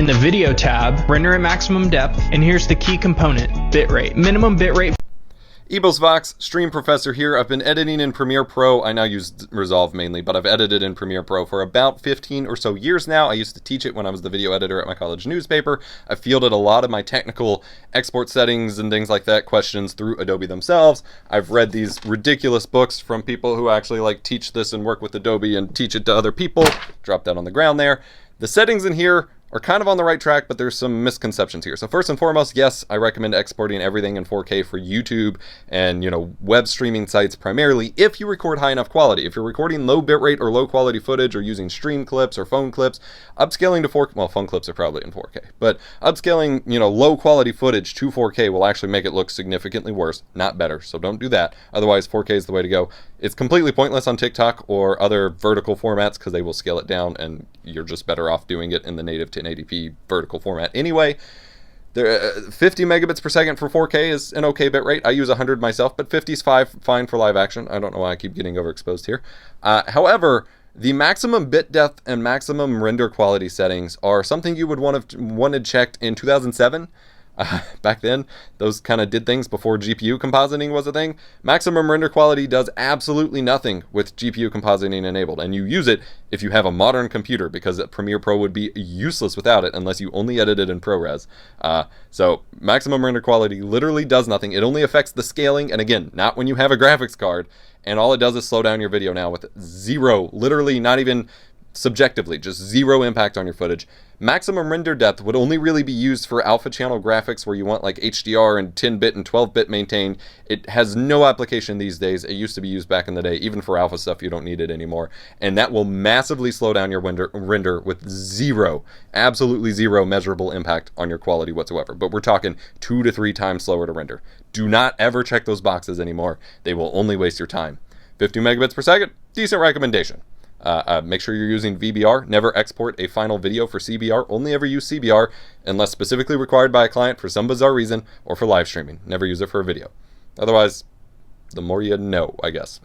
the Video tab, render at maximum depth, and here's the key component, bitrate. Minimum bitrate. EbosVox, Stream Professor here. I've been editing in Premiere Pro. I now use Resolve mainly, but I've edited in Premiere Pro for about 15 or so years now. I used to teach it when I was the video editor at my college newspaper. I fielded a lot of my technical export settings and things like that questions through Adobe themselves. I've read these ridiculous books from people who actually like teach this and work with Adobe and teach it to other people. Drop that on the ground there. The settings in here are kind of on the right track, but there's some misconceptions here. So first and foremost, yes, I recommend exporting everything in 4K for YouTube and, web streaming sites primarily if you record high enough quality. If you're recording low bitrate or low quality footage or using stream clips or phone clips, upscaling to 4K, well, phone clips are probably in 4K, but upscaling, low quality footage to 4K will actually make it look significantly worse, not better. So don't do that. Otherwise, 4K is the way to go. It's completely pointless on TikTok or other vertical formats because they will scale it down and you're just better off doing it in the native 1080p vertical format anyway. 50 megabits per second for 4K is an okay bit rate. I use 100 myself, but 50 is fine for live action. I don't know why I keep getting overexposed here. However, the maximum bit depth and maximum render quality settings are something you would wanted checked in 2007. Back then, those kind of did things before GPU compositing was a thing. Maximum render quality does absolutely nothing with GPU compositing enabled, and you use it if you have a modern computer because Premiere Pro would be useless without it unless you only edit it in ProRes. So maximum render quality literally does nothing. It only affects the scaling, and again, not when you have a graphics card, and all it does is slow down your video now with zero, literally not even subjectively, just zero impact on your footage. Maximum render depth would only really be used for alpha channel graphics where you want like HDR and 10-bit and 12-bit maintained. It has no application these days. It used to be used back in the day. Even for alpha stuff, you don't need it anymore. And that will massively slow down your render with zero, absolutely zero measurable impact on your quality whatsoever. But we're talking 2 to 3 times slower to render. Do not ever check those boxes anymore. They will only waste your time. 50 megabits per second, decent recommendation. Make sure you're using VBR. Never export a final video for CBR. Only ever use CBR unless specifically required by a client for some bizarre reason or for live streaming. Never use it for a video. Otherwise, the more you know, I guess.